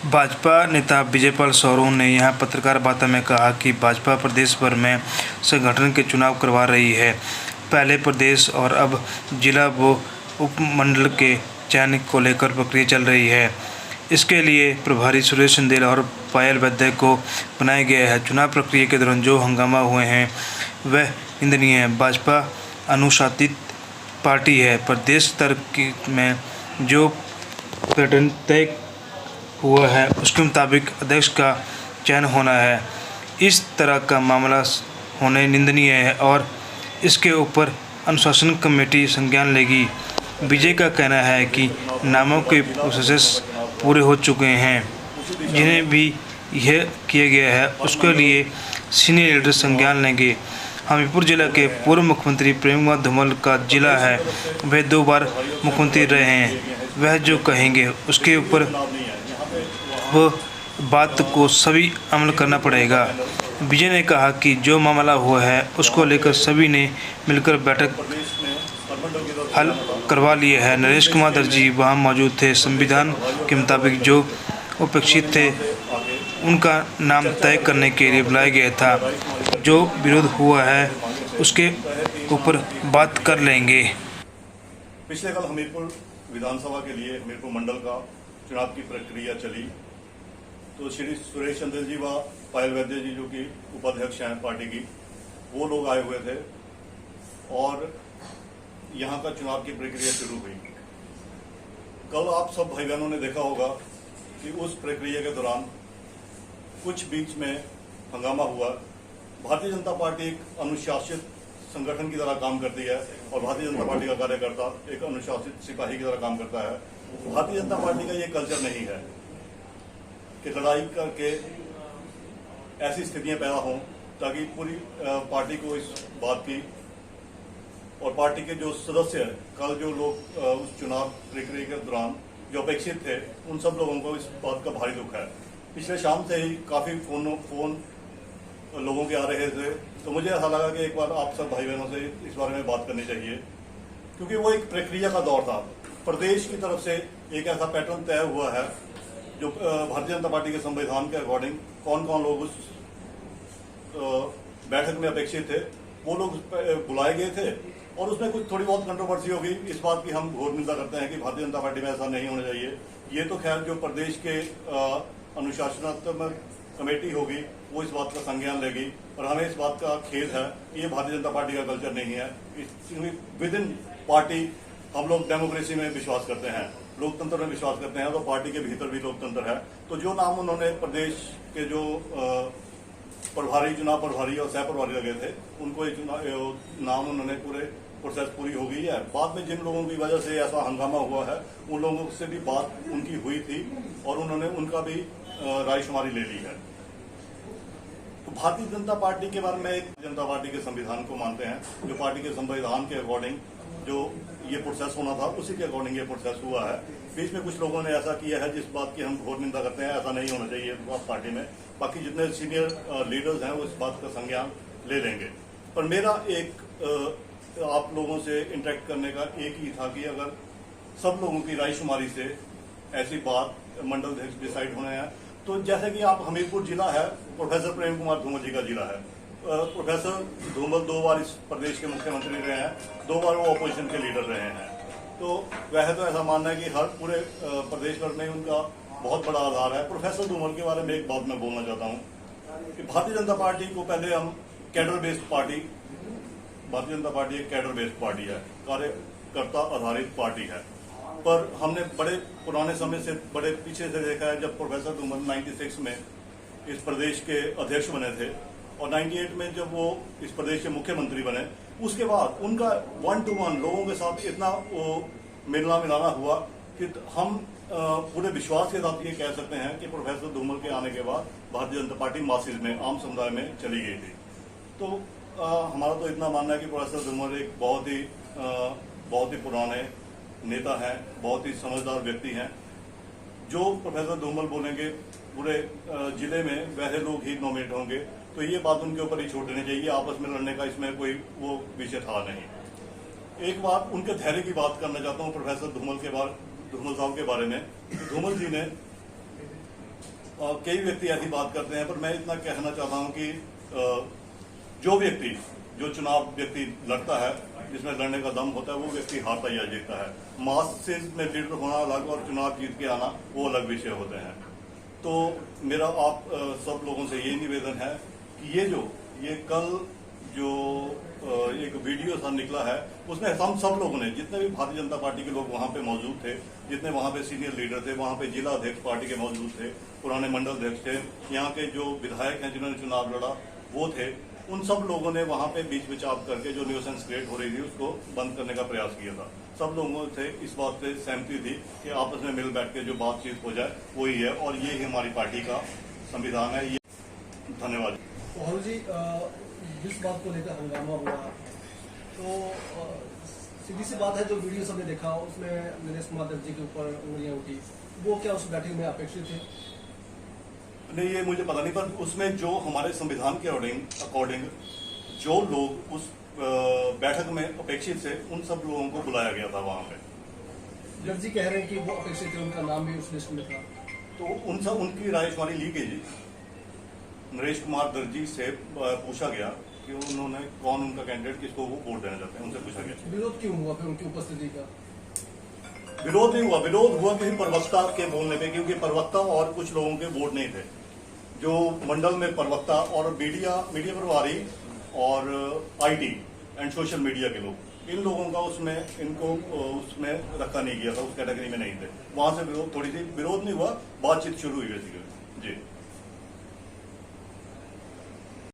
भाजपा नेता विजयपाल शौरों ने यहां पत्रकार वार्ता में कहा कि भाजपा प्रदेश भर में संगठन के चुनाव करवा रही है। पहले प्रदेश और अब जिला व उपमंडल के चयन को लेकर प्रक्रिया चल रही है। इसके लिए प्रभारी सुरेश चंदेल और पायल वैद्य को बनाया गया है। चुनाव प्रक्रिया के दौरान जो हंगामा हुए हैं वह निंदनीय है। भाजपा अनुशासित पार्टी है। प्रदेश स्तर में जो पैटर्न तय हुआ है उसके मुताबिक अध्यक्ष का चयन होना है। इस तरह का मामला होने निंदनीय है और इसके ऊपर अनुशासन कमेटी संज्ञान लेगी। विजय का कहना है कि नामों के प्रोसेस पूरे हो चुके हैं। जिन्हें भी यह किया गया है उसके लिए सीनियर लीडर संज्ञान लेंगे। हमीरपुर जिला के पूर्व मुख्यमंत्री प्रेम कुमार धूमल का जिला है। वह 2 बार मुख्यमंत्री रहे हैं। वह जो कहेंगे उसके ऊपर वह बात को सभी अमल करना पड़ेगा। विजय ने कहा कि जो मामला हुआ है उसको लेकर सभी ने मिलकर बैठक हल करवा लिया है। नरेश कुमार दर्जी वहां मौजूद थे। संविधान के मुताबिक जो उपेक्षित थे उनका नाम तय करने के लिए बुलाया गया था। जो विरोध हुआ है उसके ऊपर बात कर लेंगे। पिछले कल हमीरपुर विधानसभा के लिए हमीरपुर मंडल का चुनाव की प्रक्रिया चली, तो श्री सुरेश चंदेल जी व पायल वैद्य जी जो कि उपाध्यक्ष हैं पार्टी की, वो लोग आए हुए थे और यहाँ का चुनाव की प्रक्रिया शुरू हुई। कल आप सब भाई बहनों ने देखा होगा कि उस प्रक्रिया के दौरान कुछ बीच में हंगामा हुआ। भारतीय जनता पार्टी एक अनुशासित संगठन की तरह काम करती है और भारतीय जनता पार्टी का कार्यकर्ता एक अनुशासित सिपाही की तरह काम करता है। भारतीय जनता पार्टी का ये कल्चर नहीं है कि लड़ाई करके ऐसी स्थितियां पैदा हों ताकि पूरी पार्टी को इस बात की और पार्टी के जो सदस्य कल जो लोग उस चुनाव प्रक्रिया के दौरान जो अपेक्षित थे उन सब लोगों को इस बात का भारी दुख है। पिछले शाम से ही काफी फोन लोगों के आ रहे थे, तो मुझे ऐसा लगा कि एक बार आप सब भाई बहनों से इस बारे में बात करनी चाहिए, क्योंकि वो एक प्रक्रिया का दौर था। प्रदेश की तरफ से एक ऐसा पैटर्न तय हुआ है जो भारतीय जनता पार्टी के संविधान के अकॉर्डिंग कौन कौन लोग उस बैठक में अपेक्षित थे वो लोग बुलाए गए थे और उसमें कुछ थोड़ी बहुत कंट्रोवर्सी होगी। इस बात की हम घोर निंदा करते हैं कि भारतीय जनता पार्टी में ऐसा नहीं होना चाहिए। ये तो खैर जो प्रदेश के अनुशासनात्मक कमेटी होगी वो इस बात का संज्ञान लेगी और हमें इस बात का खेद है कि ये भारतीय जनता पार्टी का कल्चर नहीं है। विद इन पार्टी हम लोग डेमोक्रेसी में विश्वास करते हैं, लोकतंत्र में विश्वास करते हैं, तो पार्टी के भीतर भी लोकतंत्र है। तो जो नाम उन्होंने प्रदेश के जो प्रभारी, चुनाव प्रभारी और सह प्रभारी लगे थे उनको नाम उन्होंने पूरे प्रोसेस पूरी हो गई है। बाद में जिन लोगों की वजह से ऐसा हंगामा हुआ है उन लोगों से भी बात उनकी हुई थी और उन्होंने उनका भी रायशुमारी ले ली है। तो भारतीय जनता पार्टी के बारे में एक जनता पार्टी के संविधान को मानते हैं, जो पार्टी के संविधान के अकॉर्डिंग जो ये प्रोसेस होना था उसी के अकॉर्डिंग ये प्रोसेस हुआ है। बीच में कुछ लोगों ने ऐसा किया है जिस बात की हम घोर निंदा करते हैं। ऐसा नहीं होना चाहिए पार्टी में। बाकी जितने सीनियर लीडर्स हैं वो इस बात का संज्ञान ले लेंगे। पर मेरा एक आप लोगों से इंटरेक्ट करने का एक ही था कि अगर सब लोगों की रायशुमारी से ऐसी बात मंडल अध्यक्ष डिसाइड होने हैं, तो जैसे कि आप हमीरपुर जिला है, प्रोफेसर प्रेम कुमार धूमल जी का जिला है। प्रोफेसर धूमल 2 बार इस प्रदेश के मुख्यमंत्री रहे हैं, 2 बार वो ऑपोजिशन के लीडर रहे हैं। तो वह तो ऐसा मानना है कि हर पूरे प्रदेश भर में उनका बहुत बड़ा आधार है। प्रोफेसर धूमल के बारे में एक बात मैं बोलना चाहता हूँ कि भारतीय जनता पार्टी को पहले हम cadre based party, Bharatiya Janata party एक कैडर बेस्ड पार्टी है, कार्यकर्ता आधारित पार्टी है। पर हमने बड़े पुराने समय से, बड़े पीछे से देखा है, जब प्रोफेसर धूमल 96 में इस प्रदेश के अध्यक्ष बने थे और 98 में जब वो इस प्रदेश के मुख्यमंत्री बने, उसके बाद उनका 1 to 1 लोगों के साथ इतना वो मिलना मिलाना हुआ कि हम पूरे विश्वास के साथ ये कह सकते हैं कि प्रोफेसर धूमल के आने के बाद भारतीय जनता पार्टी मासिस में, आम समुदाय में चली गई थी। तो हमारा तो इतना मानना है कि प्रोफेसर धूमल एक बहुत ही पुराने नेता हैं, बहुत ही समझदार व्यक्ति हैं। जो प्रोफेसर धूमल बोलेंगे पूरे जिले में वैसे लोग ही नॉमिनेट होंगे, तो ये बात उनके ऊपर ही छोड़ देनी चाहिए। आपस में लड़ने का इसमें कोई वो विषय था नहीं। एक बात उनके धैर्य की बात करना चाहता हूँ प्रोफेसर धूमल साहब के बारे में। धूमल जी ने कई व्यक्ति ऐसी बात करते हैं, पर मैं इतना कहना चाहता हूं कि जो चुनाव व्यक्ति लड़ता है, जिसमें लड़ने का दम होता है, वो व्यक्ति हारता या जीतता है। मासेस में लीडर होना अलग और चुनाव जीत के आना वो अलग विषय होते हैं। तो मेरा आप सब लोगों से ये निवेदन है कि ये कल जो एक वीडियो सा निकला है, उसमें हम सब लोगों ने, जितने भी भारतीय जनता पार्टी के लोग वहां पे मौजूद थे, जितने वहां पे सीनियर लीडर थे, वहां पे जिला अध्यक्ष पार्टी के मौजूद थे, पुराने मंडल अध्यक्ष थे, यहाँ के जो विधायक हैं जिन्होंने चुनाव लड़ा वो थे, उन सब लोगों ने वहां पे बीच बिचाव करके जो न्यूसेंस क्रिएट हो रही थी उसको बंद करने का प्रयास किया था। सब लोगों से इस बात से सहमति थी कि आपस में मिल बैठ के जो बातचीत हो जाए वही है, और ये ही हमारी पार्टी का संविधान है। ये धन्यवाद। राहुल जी, जिस बात को लेकर हंगामा हुआ, तो सीधी सी बात है, जो वीडियो सबने देखा उसमें नरेश कुमार दर्जी के ऊपर उंगलियां उठी, वो क्या उस बैठक में अपेक्षित थे? नहीं, ये मुझे पता नहीं, पर उसमें जो हमारे संविधान के अकॉर्डिंग जो लोग उस बैठक में अपेक्षित थे, उन सब लोगों को बुलाया गया था वहां पे। दर्जी कह रहे हैं कि वो अपेक्षित थे, उनका नाम भी उस लिस्ट में था। तो उनकी राय शुमारी ली गई जी। नरेश कुमार दर्जी से पूछा गया कि उन्होंने कौन उनका कैंडिडेट, किसको वो वोट देना चाहते हैं, उनसे पूछा गया। विरोध क्यों हुआ फिर उनकी उपस्थिति का? विरोध नहीं हुआ, विरोध हुआ किसी प्रवक्ता के बोलने पे, क्योंकि प्रवक्ता और कुछ लोगों के वोट नहीं थे। जो मंडल में प्रवक्ता और मीडिया प्रभारी और आईटी एंड सोशल मीडिया के लोग, इन लोगों का उसमें रखा नहीं गया था, उस कैटेगरी में नहीं थे। वहां से थोड़ी सी विरोध नहीं हुआ, बातचीत शुरू हुई बेसिकली जी।